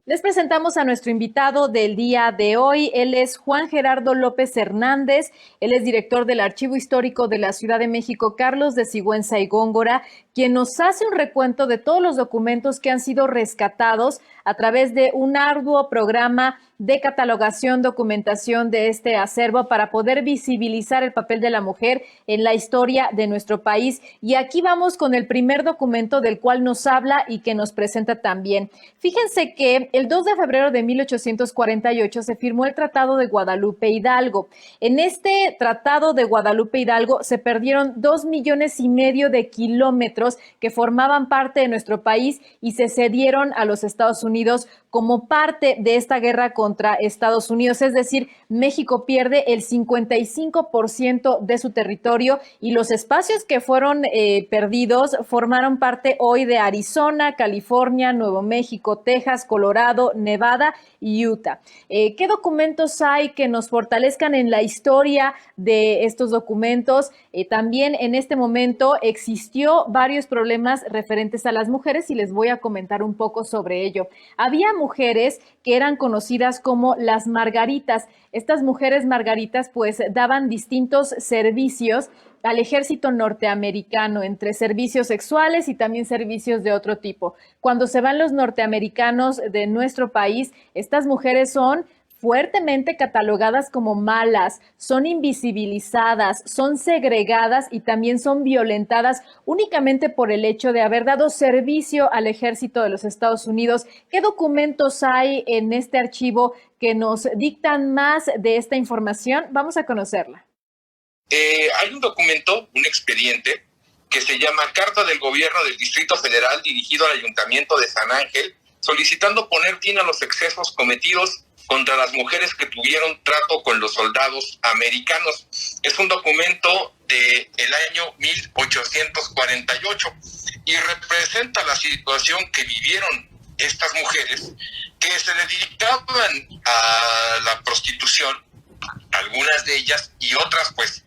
Les presentamos a nuestro invitado del día de hoy. Él es Juan Gerardo López Hernández. Él es director del Archivo Histórico de la Ciudad de México, Carlos de Sigüenza y Góngora, quien nos hace un recuento de todos los documentos que han sido rescatados a través de un arduo programa de catalogación, documentación de este acervo para poder visibilizar el papel de la mujer en la historia de nuestro país. Y aquí vamos con el primer documento del cual nos habla y que nos presenta también. Fíjense que el 2 de febrero de 1848 se firmó el Tratado de Guadalupe Hidalgo. En este Tratado de Guadalupe Hidalgo se perdieron 2,5 millones de kilómetros que formaban parte de nuestro país y se cedieron a los Estados Unidos como parte de esta guerra contra Estados Unidos. Es decir, México pierde el 55% de su territorio y los espacios que fueron perdidos formaron parte hoy de Arizona, California, Nuevo México, Texas, Colorado, Nevada y Utah. ¿Qué documentos hay que nos fortalezcan en la historia de estos documentos? También en este momento existió varios problemas referentes a las mujeres y les voy a comentar un poco sobre ello. Había mujeres que eran conocidas como las margaritas. Estas mujeres margaritas pues daban distintos servicios al ejército norteamericano, entre servicios sexuales y también servicios de otro tipo. Cuando se van los norteamericanos de nuestro país, estas mujeres son fuertemente catalogadas como malas, son invisibilizadas, son segregadas y también son violentadas únicamente por el hecho de haber dado servicio al ejército de los Estados Unidos. ¿Qué documentos hay en este archivo que nos dictan más de esta información? Vamos a conocerla. Hay un documento, un expediente, que se llama Carta del Gobierno del Distrito Federal dirigido al Ayuntamiento de San Ángel, solicitando poner fin a los excesos cometidos contra las mujeres que tuvieron trato con los soldados americanos. Es un documento del año 1848 y representa la situación que vivieron estas mujeres que se dedicaban a la prostitución, algunas de ellas, y otras pues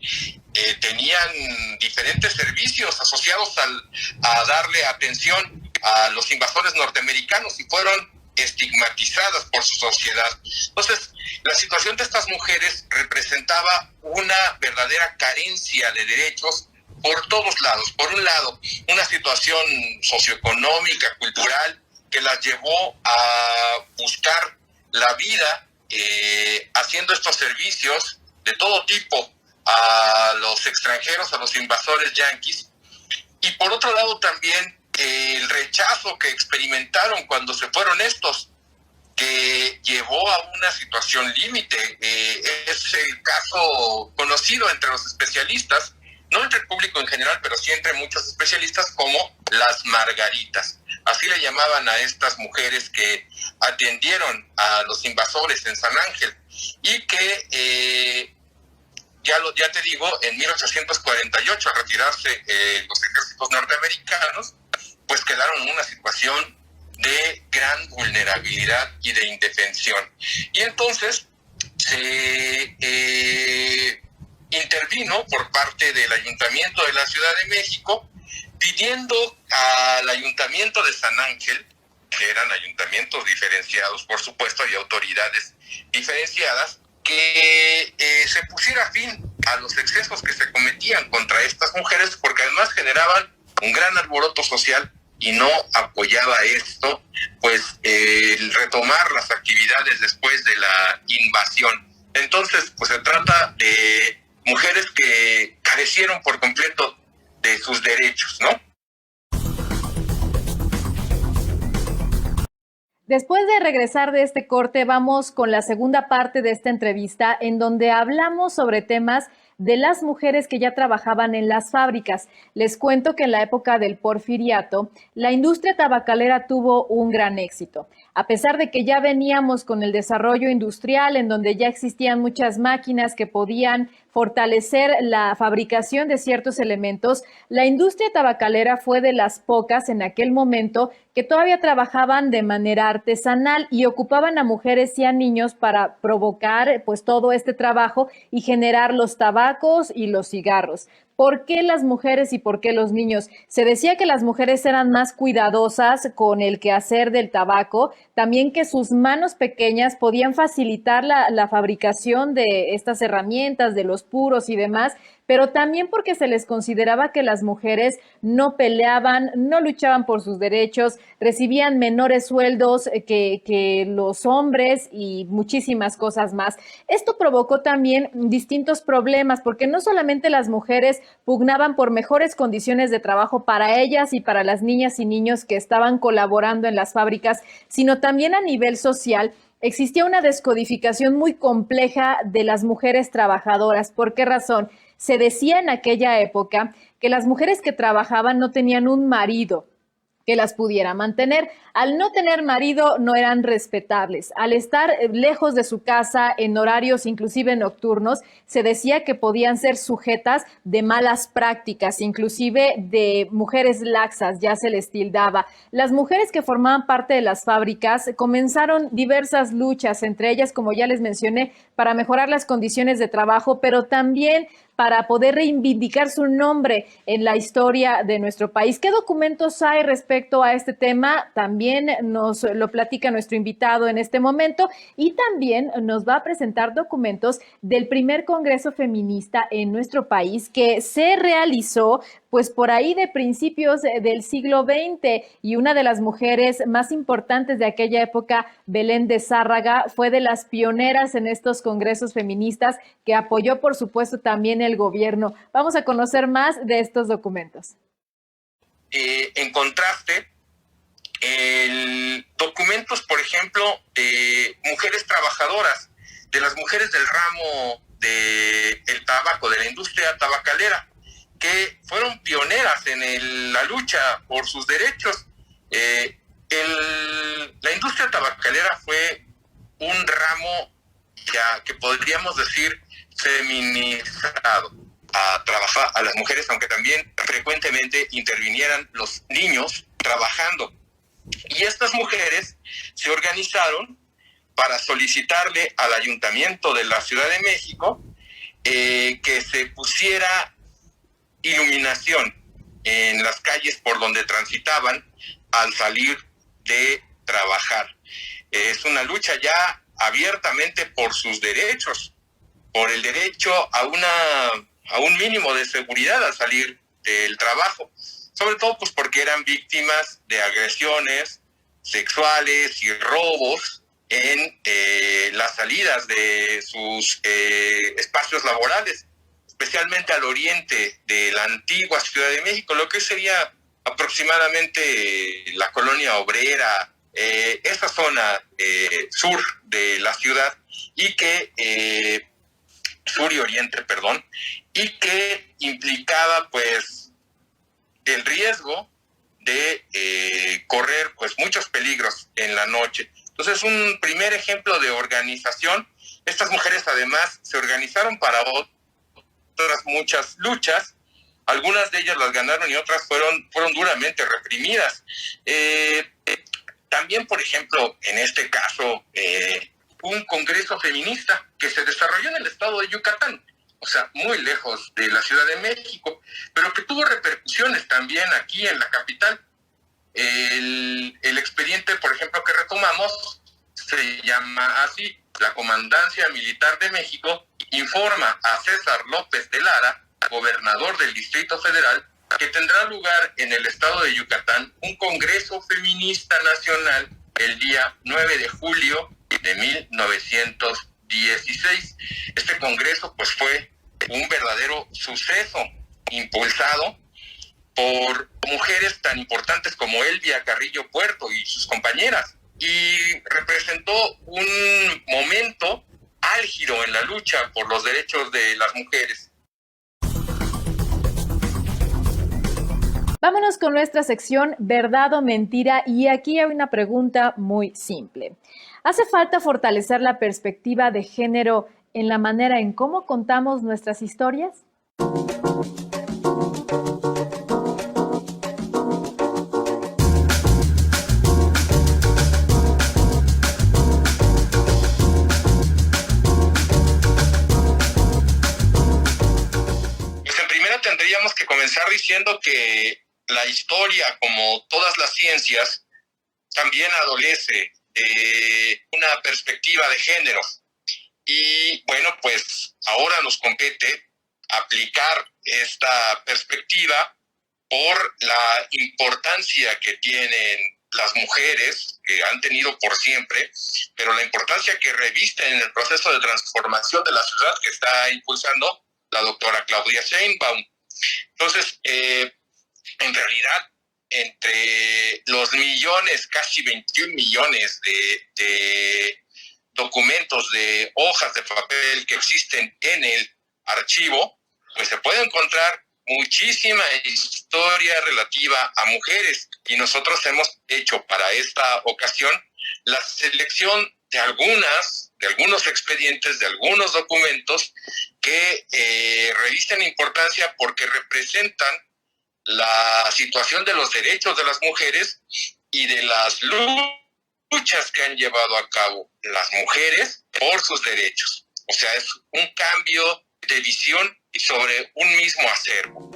tenían diferentes servicios asociados a darle atención a los invasores norteamericanos y fueron estigmatizadas por su sociedad. Entonces, la situación de estas mujeres representaba una verdadera carencia de derechos por todos lados. Por un lado, una situación socioeconómica, cultural, que las llevó a buscar la vida haciendo estos servicios de todo tipo a los extranjeros, a los invasores yanquis, y por otro lado también el rechazo que experimentaron cuando se fueron estos, que llevó a una situación límite. Es el caso conocido entre los especialistas, no entre el público en general, pero sí entre muchos especialistas, como las margaritas. Así le llamaban a estas mujeres que atendieron a los invasores en San Ángel y que, ya te digo, en 1848, al retirarse los ejércitos norteamericanos, pues quedaron en una situación de gran vulnerabilidad y de indefensión. Y entonces se intervino por parte del Ayuntamiento de la Ciudad de México, pidiendo al Ayuntamiento de San Ángel, que eran ayuntamientos diferenciados, por supuesto, y autoridades diferenciadas, que se pusiera fin a los excesos que se cometían contra estas mujeres, porque además generaban un gran alboroto social y no apoyaba esto, pues el retomar las actividades después de la invasión. Entonces, pues se trata de mujeres que carecieron por completo de sus derechos, ¿no? Después de regresar de este corte, vamos con la segunda parte de esta entrevista, en donde hablamos sobre temas de las mujeres que ya trabajaban en las fábricas. Les cuento que en la época del Porfiriato, la industria tabacalera tuvo un gran éxito. A pesar de que ya veníamos con el desarrollo industrial, en donde ya existían muchas máquinas que podían fortalecer la fabricación de ciertos elementos, la industria tabacalera fue de las pocas en aquel momento que todavía trabajaban de manera artesanal y ocupaban a mujeres y a niños para provocar pues todo este trabajo y generar los tabacos y los cigarros. ¿Por qué las mujeres y por qué los niños? Se decía que las mujeres eran más cuidadosas con el quehacer del tabaco, también que sus manos pequeñas podían facilitar la fabricación de estas herramientas, de los puros y demás, pero también porque se les consideraba que las mujeres no peleaban, no luchaban por sus derechos, recibían menores sueldos que los hombres y muchísimas cosas más. Esto provocó también distintos problemas, porque no solamente las mujeres pugnaban por mejores condiciones de trabajo para ellas y para las niñas y niños que estaban colaborando en las fábricas, sino también a nivel social. Existía una descodificación muy compleja de las mujeres trabajadoras. ¿Por qué razón? Se decía en aquella época que las mujeres que trabajaban no tenían un marido que las pudiera mantener. Al no tener marido no eran respetables. Al estar lejos de su casa en horarios inclusive nocturnos, se decía que podían ser sujetas de malas prácticas, inclusive de mujeres laxas, ya se les tildaba. Las mujeres que formaban parte de las fábricas comenzaron diversas luchas, entre ellas, como ya les mencioné, para mejorar las condiciones de trabajo, pero también para poder reivindicar su nombre en la historia de nuestro país. ¿Qué documentos hay respecto a este tema? También nos lo platica nuestro invitado en este momento y también nos va a presentar documentos del primer Congreso Feminista en nuestro país que se realizó pues por ahí de principios del siglo XX, y una de las mujeres más importantes de aquella época, Belén de Zárraga, fue de las pioneras en estos congresos feministas que apoyó, por supuesto, también el gobierno. Vamos a conocer más de estos documentos. En contraste, documentos, por ejemplo, de mujeres trabajadoras, de las mujeres del ramo del tabaco, de la industria tabacalera, que fueron pioneras en la lucha por sus derechos. La industria tabacalera fue un ramo ya que podríamos decir feminizado a trabajar a las mujeres, aunque también frecuentemente intervinieran los niños trabajando. Y estas mujeres se organizaron para solicitarle al Ayuntamiento de la Ciudad de México que se pusiera iluminación en las calles por donde transitaban al salir de trabajar. Es una lucha ya abiertamente por sus derechos, por el derecho a un mínimo de seguridad al salir del trabajo, sobre todo pues porque eran víctimas de agresiones sexuales y robos en las salidas de sus espacios laborales, especialmente al oriente de la antigua Ciudad de México, lo que sería aproximadamente la colonia obrera, esa zona sur de la ciudad, y que sur y oriente, perdón, y que implicaba pues el riesgo de correr pues muchos peligros en la noche. Entonces, un primer ejemplo de organización. Estas mujeres además se organizaron para otras muchas luchas. Algunas de ellas las ganaron y otras fueron duramente reprimidas. También, por ejemplo, en este caso, un congreso feminista que se desarrolló en el estado de Yucatán, o sea, muy lejos de la Ciudad de México, pero que tuvo repercusiones también aquí en la capital. El expediente, por ejemplo, que retomamos, se llama así: la Comandancia Militar de México informa a César López de Lara, gobernador del Distrito Federal, que tendrá lugar en el estado de Yucatán un Congreso Feminista Nacional el día 9 de julio de 1916. Este congreso pues fue un verdadero suceso, impulsado por mujeres tan importantes como Elvia Carrillo Puerto y sus compañeras, y representó un momento álgido en la lucha por los derechos de las mujeres. Vámonos con nuestra sección ¿Verdad o Mentira? Y aquí hay una pregunta muy simple. ¿Hace falta fortalecer la perspectiva de género en la manera en cómo contamos nuestras historias? empezar diciendo que la historia, como todas las ciencias, también adolece de una perspectiva de género. Y bueno, pues ahora nos compete aplicar esta perspectiva por la importancia que tienen las mujeres, que han tenido por siempre, pero la importancia que revisten en el proceso de transformación de la ciudad que está impulsando la doctora Claudia Sheinbaum. Entonces, en realidad, entre los millones, casi 21 millones de documentos, de hojas de papel que existen en el archivo, pues se puede encontrar muchísima historia relativa a mujeres, y nosotros hemos hecho para esta ocasión la selección de algunos expedientes, de algunos documentos que revisten importancia porque representan la situación de los derechos de las mujeres y de las luchas que han llevado a cabo las mujeres por sus derechos. O sea, es un cambio de visión sobre un mismo acervo.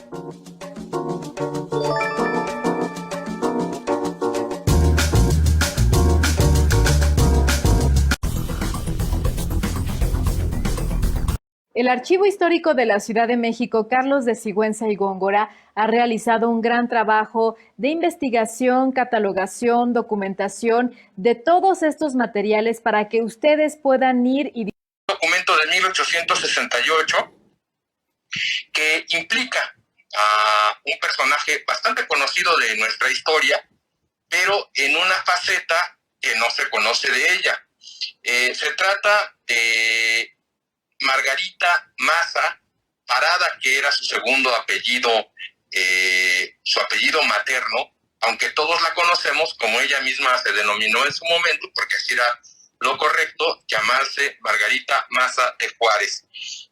El Archivo Histórico de la Ciudad de México, Carlos de Sigüenza y Góngora, ha realizado un gran trabajo de investigación, catalogación, documentación de todos estos materiales para que ustedes puedan ir y... Documento de 1868 que implica a un personaje bastante conocido de nuestra historia, pero en una faceta que no se conoce de ella. Se trata de Margarita Maza Parada, que era su segundo apellido, su apellido materno, aunque todos la conocemos como ella misma se denominó en su momento, porque así era lo correcto, llamarse Margarita Maza de Juárez.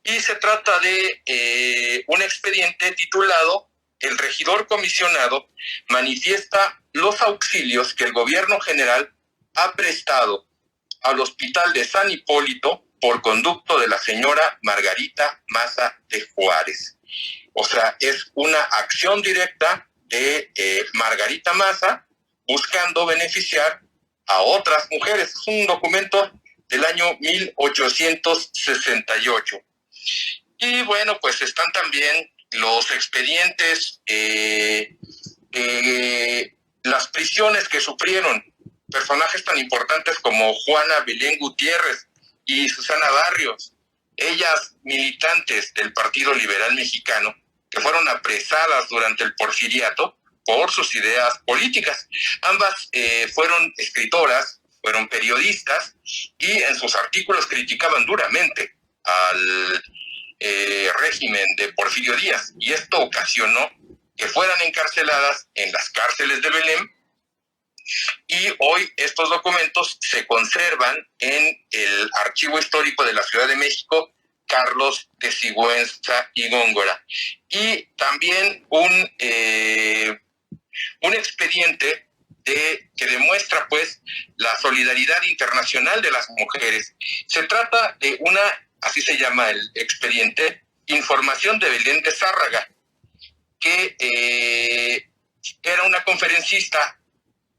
Y se trata de un expediente titulado "El regidor comisionado manifiesta los auxilios que el gobierno general ha prestado al Hospital de San Hipólito por conducto de la señora Margarita Maza de Juárez". O sea, es una acción directa de Margarita Maza buscando beneficiar a otras mujeres. Es un documento del año 1868. Y bueno, pues están también los expedientes, las prisiones que sufrieron personajes tan importantes como Juana Belén Gutiérrez y Susana Barrios, ellas militantes del Partido Liberal Mexicano, que fueron apresadas durante el Porfiriato por sus ideas políticas. Ambas fueron escritoras, fueron periodistas, y en sus artículos criticaban duramente al régimen de Porfirio Díaz, y esto ocasionó que fueran encarceladas en las cárceles de Belém. Y hoy estos documentos se conservan en el Archivo Histórico de la Ciudad de México, Carlos de Sigüenza y Góngora. Y también un expediente que demuestra pues la solidaridad internacional de las mujeres. Se trata de una, así se llama el expediente, Información de Belén de Zárraga, que era una conferencista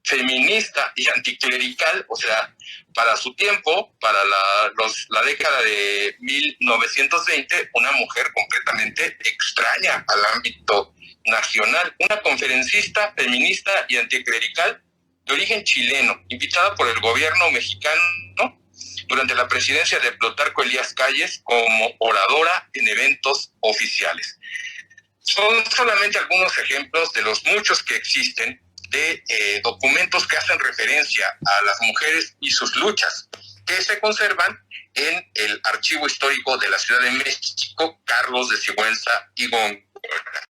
feminista y anticlerical, o sea, para su tiempo, para la década de 1920, una mujer completamente extraña al ámbito nacional, una conferencista feminista y anticlerical de origen chileno, invitada por el gobierno mexicano durante la presidencia de Plutarco Elías Calles como oradora en eventos oficiales. Son solamente algunos ejemplos de los muchos que existen de documentos que hacen referencia a las mujeres y sus luchas, que se conservan en el Archivo Histórico de la Ciudad de México, Carlos de Sigüenza y Góngora.